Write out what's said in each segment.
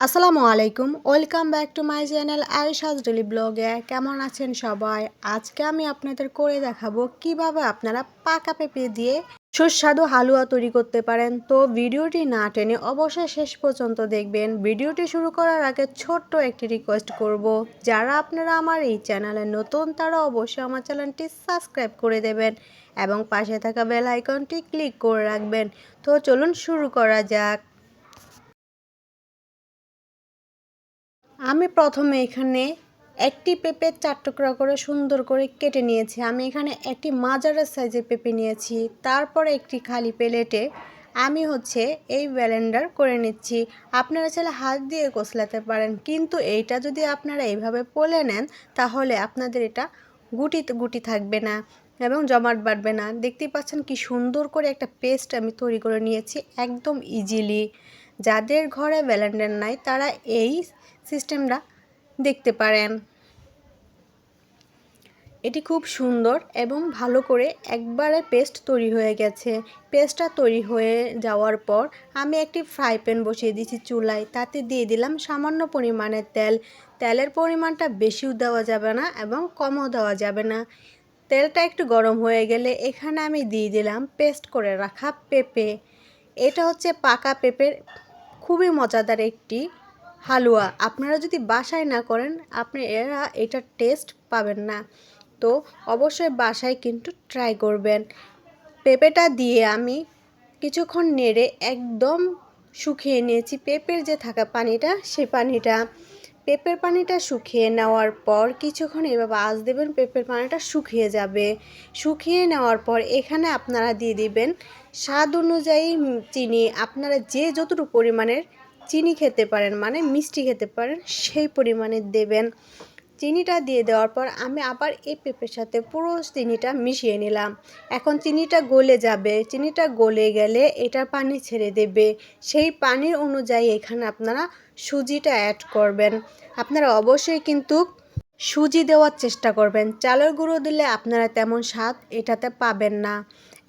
আসসালামু আলাইকুম, welcome back to my channel Ayesha's daily ব্লগে। কেমন আছেন সবাই? আজকে আমি আপনাদের করে দেখাবো কিভাবে আপনারা পাকা পেঁপে দিয়ে সুস্বাদু হালুয়া তৈরি করতে পারেন। তো ভিডিওটি না টেনে অবশ্যই শেষ পর্যন্ত দেখবেন। ভিডিওটি শুরু করার আগে ছোট্ট একটি রিকোয়েস্ট করব, যারা আপনারা আমার এই চ্যানেলে নতুন তারা অবশ্যই আমার চ্যানেলটি সাবস্ক্রাইব করে দেবেন এবং পাশে থাকা বেল আইকনটি ক্লিক করে রাখবেন। তো চলুন শুরু করা যাক। আমি প্রথমে এখানে একটি পেঁপে 4 টুকরা করে সুন্দর করে কেটে নিয়েছি। আমি এখানে একটি মাঝারি সাইজের পেঁপে নিয়েছি। তারপরে একটি খালি প্লেটে আমি এই ব্লেন্ডার করে নিচ্ছি। আপনারা চাইলে হাত দিয়ে কচলাতে পারেন, কিন্তু এইটা যদি আপনারা এইভাবে পলে নেন তাহলে আপনাদের এটা গুটি গুটি থাকবে না এবং জমাট বাঁধবে না। দেখতেই পাচ্ছেন কি সুন্দর করে একটা পেস্ট আমি তৈরি করে নিয়েছি একদম ইজিলি। যাদের ঘরে ব্লেন্ডার নাই তারা এই সিস্টেমটা দেখতে পারেন। এটি খুব সুন্দর এবং ভালো করে একবারে পেস্ট তৈরি হয়ে গেছে। পেস্টটা তৈরি হয়ে যাওয়ার পর আমি একটি ফ্রাই প্যান বসিয়ে দিয়েছি চুলায়। তাতে দিয়ে দিলাম সামান্য পরিমাণের তেল। তেলের পরিমাণটা বেশিও দেওয়া যাবে না এবং কমও দেওয়া যাবে না। তেলটা একটু গরম হয়ে গেলে এখানে আমি দিয়ে দিলাম পেস্ট করে রাখা পেঁপে। এটা পাকা পেঁপের খুবই মজাদার একটি হালুয়া। আপনারা যদি বাসায় না করেন এটার টেস্ট পাবেন না। তো অবশ্যই বাসায় কিন্তু ট্রাই করবেন। পেঁপেটা দিয়ে আমি কিছুক্ষণ নেড়ে একদম শুকিয়ে নিয়েছি পেঁপের যে থাকা পানিটা, সেই পানিটা। পেঁপের পানিটা শুকিয়ে নেওয়ার পর কিছুক্ষণ এভাবে আঁচ দেবেন, পেঁপের পানিটা শুকিয়ে যাবে। শুকিয়ে নেওয়ার পর এখানে আপনারা দিয়ে দিবেন স্বাদ অনুযায়ী চিনি। আপনারা যে যতটুকু পরিমাণের চিনি খেতে পারেন, মানে মিষ্টি খেতে পারেন, সেই পরিমাণে দেবেন। চিনিটা দিয়ে দেওয়ার পর আমি আবার এই পেঁপের সাথে পুরো চিনিটা মিশিয়ে নিলাম। এখন চিনিটা গলে যাবে। চিনিটা গলে গেলে এটা পানি ছেড়ে দেবে। সেই পানির অনুযায়ী এখানে আপনারা সুজিটা অ্যাড করবেন। আপনারা অবশ্যই কিন্তু সুজি দেওয়ার চেষ্টা করবেন। চালের গুঁড়ো দিলে আপনারা তেমন স্বাদ এটাতে পাবেন না।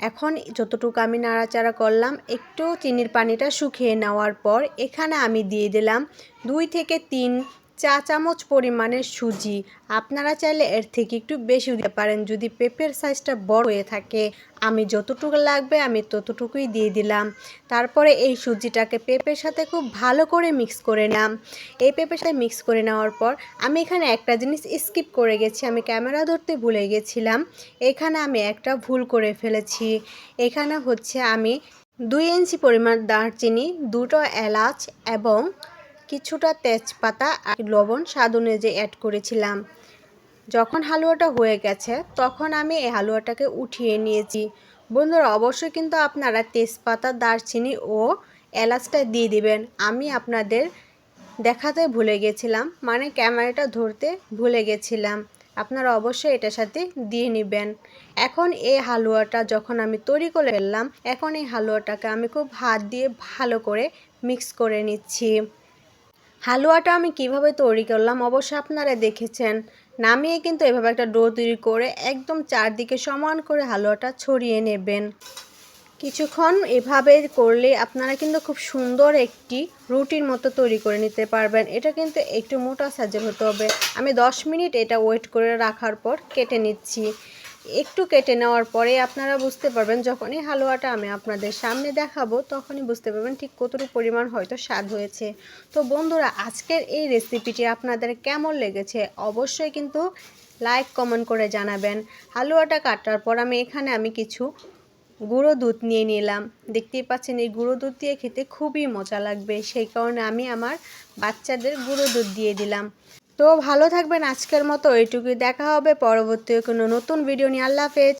এখন যতটুকু আমি নাড়াচাড়া করলাম, একটু চিনির পানিটা শুকিয়ে নেওয়ার পর এখানে আমি দিয়ে দিলাম 2 থেকে 3 চা চামচ পরিমাণের সুজি। আপনারা চাইলে এর থেকে একটু বেশি দিতে পারেন যদি পেঁপের সাইজটা বড় হয়ে থাকে। আমি যতটুকু লাগবে আমি ততটুকুই দিয়ে দিলাম। তারপরে এই সুজিটাকে পেঁপের সাথে খুব ভালো করে মিক্স করে নিলাম। এই পেঁপের সাথে মিক্স করে নেওয়ার পর আমি এখানে একটা জিনিস স্কিপ করে গেছি, আমি ক্যামেরা ধরতে ভুলে গেছিলাম। এখানে আমি একটা ভুল করে ফেলেছি। এখানে আমি 2 ইঞ্চি পরিমাণ দারচিনি, 2টো এলাচ এবং কিছুটা তেজপাতা আর লবণ স্বাদ অনুযায়ী অ্যাড করেছিলাম। যখন হালুয়াটা হয়ে গেছে তখন আমি এই হালুয়াটাকে উঠিয়ে নিয়েছি। বন্ধুরা অবশ্যই কিন্তু আপনারা তেজপাতা, দারচিনি ও এলাচটা দিয়ে দিবেন। আমি আপনাদের দেখাতে ভুলে গেছিলাম, মানে ক্যামেরাটা ধরতে ভুলে গেছিলাম। আপনারা অবশ্যই এটার সাথে দিয়ে নেবেন। এখন এই হালুয়াটা যখন আমি তৈরি করে ফেললাম, এখন এই হালুয়াটাকে আমি খুব হাত দিয়ে ভালো করে মিক্স করে নিচ্ছি। হালুয়াটা আমি কিভাবে তৈরি করলাম অবশ্যই আপনারা দেখেছেন। নামিয়ে কিন্তু এভাবে একটা ডো তৈরি করে একদম চারদিকে সমান করে হালুয়াটা ছড়িয়ে নেবেন। কিছুক্ষণ এভাবে করলে আপনারা কিন্তু খুব সুন্দর একটি রুটির মতো তৈরি করে নিতে পারবেন। এটা কিন্তু একটু মোটা সাইজের হতে হবে। আমি 10 মিনিট এটা ওয়েট করে রাখার পর কেটে নিচ্ছি। একটু কেটে নেওয়ার পরে আপনারা বুঝতে পারবেন, যখনই হালুয়াটা আমি আপনাদের সামনে দেখাবো তখনই বুঝতে পারবেন ঠিক কতটুকু পরিমাণ হয়তো স্বাদ হয়েছে। তো বন্ধুরা আজকের এই রেসিপিটি আপনাদের কেমন লেগেছে অবশ্যই কিন্তু লাইক কমেন্ট করে জানাবেন। হালুয়াটা কাটার পর আমি কিছু গুঁড়ো দুধ নিয়ে নিলাম। দেখতেই পাচ্ছেন এই গুঁড়ো দুধ দিয়ে খেতে খুবই মজা লাগবে, সেই কারণে আমি আমার বাচ্চাদের গুঁড়ো দুধ দিয়ে দিলাম। তো ভালো থাকবেন, আজকের মতো এইটুকুই। দেখা হবে পরবর্তী কোনো নতুন ভিডিও নিয়ে। আল্লাহ হাফেজ।